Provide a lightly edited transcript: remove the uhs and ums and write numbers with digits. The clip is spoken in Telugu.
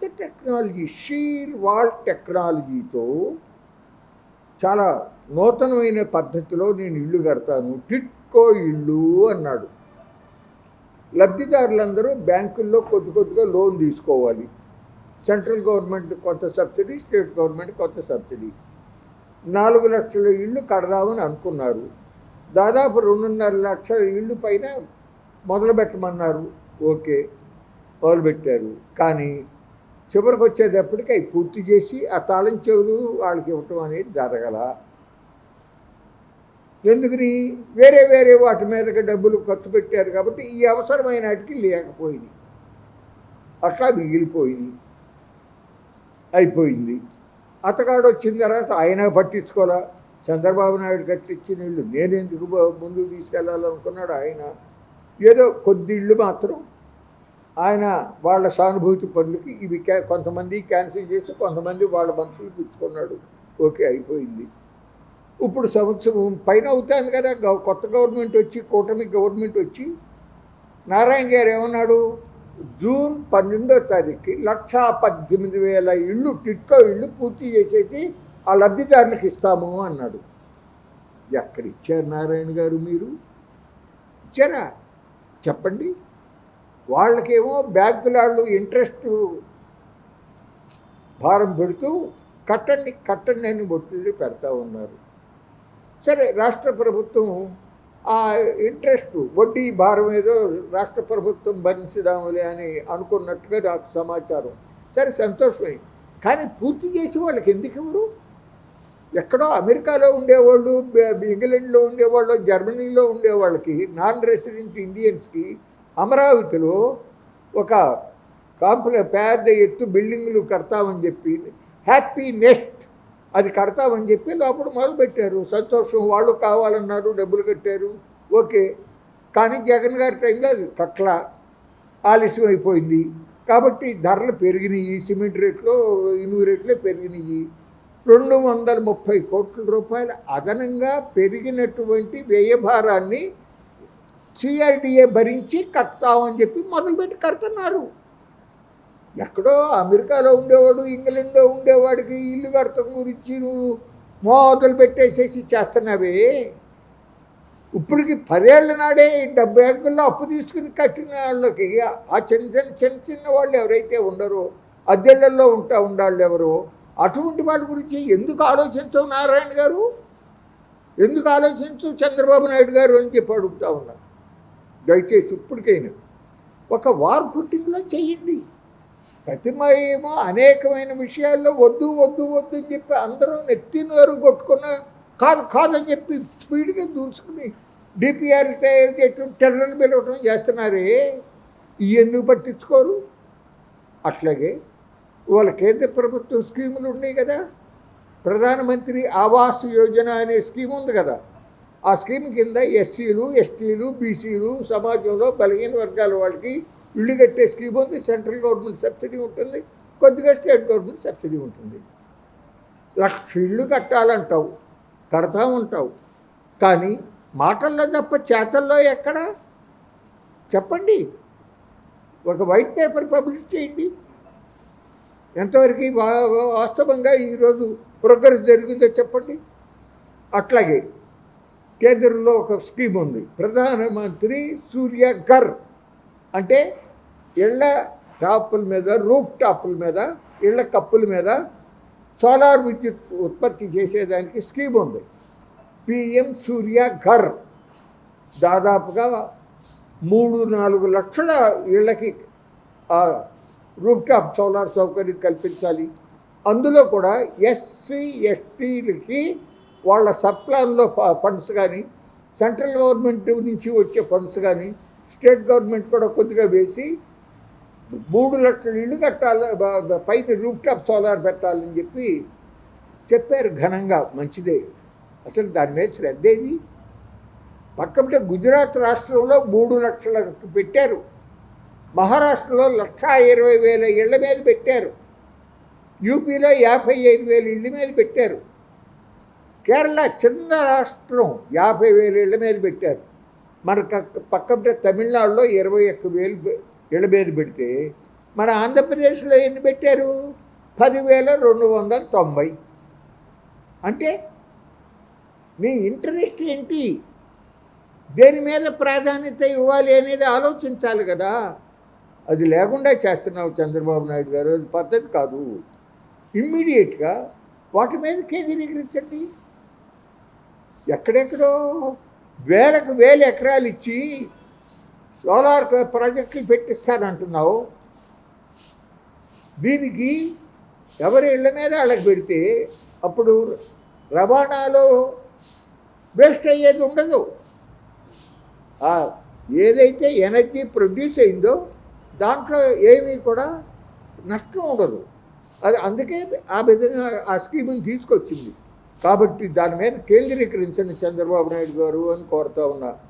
కొత్త టెక్నాలజీ, షీర్ వాల్ టెక్నాలజీతో చాలా నూతనమైన పద్ధతిలో నేను ఇల్లు కడతాను, టిట్కో ఇల్లు అన్నాడు. లబ్ధిదారులందరూ బ్యాంకుల్లో కొద్దిగా లోన్ తీసుకోవాలి. సెంట్రల్ గవర్నమెంట్ కొంత సబ్సిడీ, స్టేట్ గవర్నమెంట్ కొంత సబ్సిడీ. 4 లక్షల ఇళ్ళు కడదామని అనుకున్నారు. దాదాపు 2.5 లక్షల ఇళ్ళు పైన మొదలు పెట్టమన్నారు. ఓకే, మొదలుపెట్టారు. కానీ చివరికి వచ్చేటప్పటికి అవి పూర్తి చేసి ఆ తాళం చెవులు వాళ్ళకి ఇవ్వటం అనేది జరగల. ఎందుకని? వేరే వాటి మీదకి డబ్బులు ఖర్చు పెట్టారు కాబట్టి ఈ అవసరమైన వాటికి లేకపోయింది, అట్లా మిగిలిపోయింది, అయిపోయింది. అతగాడు వచ్చిన తర్వాత ఆయన పట్టించుకోవాలా. చంద్రబాబు నాయుడు కట్టించిన ఇళ్ళు నేను ఎందుకు ముందుకు తీసుకెళ్లాలనుకున్నాడు ఆయన. ఏదో కొద్ది ఇళ్ళు మాత్రం ఆయన వాళ్ళ సానుభూతి పనులకి ఇవి కొంతమంది క్యాన్సిల్ చేసి కొంతమంది వాళ్ళ మనుషులకు ఇచ్చుకున్నాడు. ఓకే, అయిపోయింది. ఇప్పుడు సంవత్సరం పైన అవుతుంది కదా కొత్త గవర్నమెంట్ వచ్చి, కూటమి గవర్నమెంట్ వచ్చి. నారాయణ గారు ఏమన్నాడు? జూన్ 12వ తారీఖుకి 1,18,000 ఇళ్ళు, టిట్కో ఇళ్ళు పూర్తి చేసేసి ఆ లబ్ధిదారులకు ఇస్తాము అన్నాడు. ఎక్కడ ఇచ్చారు నారాయణ గారు? మీరు ఇచ్చారా చెప్పండి? వాళ్ళకేమో బ్యాంకులాళ్ళు ఇంట్రెస్ట్ భారం పెడుతూ కట్టండి అని ఒత్తిడి పెడతా ఉన్నారు. సరే, రాష్ట్ర ప్రభుత్వం ఆ ఇంట్రెస్ట్ వడ్డీ భారం ఏదో రాష్ట్ర ప్రభుత్వం భరించదాములే అని అనుకున్నట్టుగా నాకు సమాచారం. సరే, సంతోషమే. కానీ పూర్తి చేసి వాళ్ళకి ఎందుకు ఇవ్వరు? ఎక్కడో అమెరికాలో ఉండేవాళ్ళు, ఇంగ్లాండ్లో ఉండేవాళ్ళు, జర్మనీలో ఉండేవాళ్ళకి, నాన్ రెసిడెంట్ ఇండియన్స్కి అమరావతిలో ఒక పెద్ద ఎత్తు బిల్డింగులు కడతామని చెప్పి, హ్యాపీ నెస్ట్ అది కడతామని చెప్పి లోపల మొదలుపెట్టారు. సంతోషం, వాళ్ళు కావాలన్నారు, డబ్బులు కట్టారు. ఓకే. కానీ జగన్ గారి టైంలో అది కట్ల ఆలస్యం అయిపోయింది. కాబట్టి ధరలు పెరిగినాయి, సిమెంట్ రేట్లు, ఇనుము రేట్లే పెరిగినాయి. 230 కోట్ల రూపాయల అదనంగా పెరిగినటువంటి వ్యయభారాన్ని సిఆర్డిఏ భరించి కడతామని చెప్పి మొదలుపెట్టి కడుతున్నారు. ఎక్కడో అమెరికాలో ఉండేవాడు, ఇంగ్లాండ్లో ఉండేవాడికి ఇల్లు కడతం గురించి నువ్వు మొదలు పెట్టేసేసి చేస్తున్నావే. ఇప్పటికి 10 ఏళ్ల నాడే 70 బ్యాంకుల్లో అప్పు తీసుకుని కట్టిన వాళ్ళకి, ఆ చిన్న వాళ్ళు ఎవరైతే ఉండరో, అద్దెళ్లలో ఉండాళ్ళు ఎవరో, అటువంటి వాళ్ళ గురించి ఎందుకు ఆలోచించవు నారాయణ గారు? ఎందుకు ఆలోచించు చంద్రబాబు నాయుడు గారు అని చెప్పి అడుగుతా ఉన్నా. దయచేసి ఇప్పటికైనా ఒక వార్ ఫుట్టింగ్లో చెయ్యండి. ప్రతిమేమో అనేకమైన విషయాల్లో వద్దు అని చెప్పి అందరూ నెత్తినోరు కొట్టుకున్న కాదని చెప్పి స్పీడ్గా దూసుకుని డిపిఆర్లు తయారు చేయటం, టెర్రర్లు పిలవటం చేస్తున్నారే. ఇవి ఎందుకు పట్టించుకోరు? అట్లాగే వాళ్ళ కేంద్ర ప్రభుత్వం స్కీములు ఉన్నాయి కదా, ప్రధానమంత్రి ఆవాస్ యోజన అనే స్కీమ్ ఉంది కదా. ఆ స్కీమ్ కింద ఎస్సీలు, ఎస్టీలు, బీసీలు, సమాజంలో బలహీన వర్గాల వాళ్ళకి ఇళ్ళు కట్టే స్కీమ్ ఉంది. సెంట్రల్ గవర్నమెంట్ సబ్సిడీ ఉంటుంది, కొద్దిగా స్టేట్ గవర్నమెంట్ సబ్సిడీ ఉంటుంది. 1,00,000 ఇళ్ళు కట్టాలంటావు, కడతా ఉంటావు. కానీ మాటల్లో తప్ప చేతల్లో ఎక్కడ చెప్పండి? ఒక వైట్ పేపర్ పబ్లిష్ చేయండి. ఎంతవరకు వాస్తవంగా ఈరోజు ప్రోగ్రెస్ జరిగిందో చెప్పండి. అట్లాగే కేంద్రంలో ఒక స్కీమ్ ఉంది, ప్రధానమంత్రి సూర్య ఘర్. అంటే ఇళ్ళ టాపుల మీద, రూఫ్ టాపుల మీద, ఇళ్ళ కప్పుల మీద సోలార్ విద్యుత్ ఉత్పత్తి చేసేదానికి స్కీమ్ ఉంది, పిఎం సూర్య ఘర్. దాదాపుగా 3-4 లక్షల ఇళ్ళకి రూఫ్ టాప్ సోలార్ సౌకర్యం కల్పించాలి. అందులో కూడా ఎస్సీ ఎస్టీలకి వాళ్ళ సప్లాన్లో ఫండ్స్ కానీ, సెంట్రల్ గవర్నమెంట్ నుంచి వచ్చే ఫండ్స్ కానీ, స్టేట్ గవర్నమెంట్ కూడా కొద్దిగా వేసి 3 లక్షల ఇళ్ళు కట్టాలి, పైన రూఫ్ టాప్ సోలార్ పెట్టాలని చెప్పి చెప్పారు ఘనంగా. మంచిదే. అసలు దాని మీద శ్రద్ధ ఏది? పక్కన గుజరాత్ రాష్ట్రంలో 3 లక్షలకు పెట్టారు, మహారాష్ట్రలో 1,20,000 ఇళ్ల మీద పెట్టారు, యూపీలో 55,000 ఇళ్ళ మీద పెట్టారు, కేరళ చిన్న రాష్ట్రం 50,000 ఇళ్ల మీద పెట్టారు. మన పక్కన తమిళనాడులో 21,000 ఇళ్ల మీద పెడితే మన ఆంధ్రప్రదేశ్లో ఎన్ని పెట్టారు? 10,290. అంటే మీ ఇంట్రెస్ట్ ఏంటి? దేని మీద ప్రాధాన్యత ఇవ్వాలి అనేది ఆలోచించాలి కదా. అది లేకుండా చేస్తున్నావు చంద్రబాబు నాయుడు గారు. అది పద్ధతి కాదు. ఇమ్మీడియట్గా వాటి మీద కేంద్రీకరించండి. ఎక్కడెక్కడో వేలకు వేల ఎకరాలు ఇచ్చి సోలార్ ప్రాజెక్టులు పెట్టిస్తానంటున్నావు. దీనికి ఎవరి ఇళ్ళ మీద వాళ్ళకి పెడితే అప్పుడు రవాణాలో వేస్ట్ అయ్యేది ఉండదు. ఏదైతే ఎనర్జీ ప్రొడ్యూస్ అయిందో దాంట్లో ఏమీ కూడా నష్టం ఉండదు. అది అందుకే ఆ విధంగా ఆ స్కీముని తీసుకొచ్చింది. కాబట్టి దాని మీద కేంద్రీకరించండి చంద్రబాబు నాయుడు గారు అని కోరుతా ఉన్నా.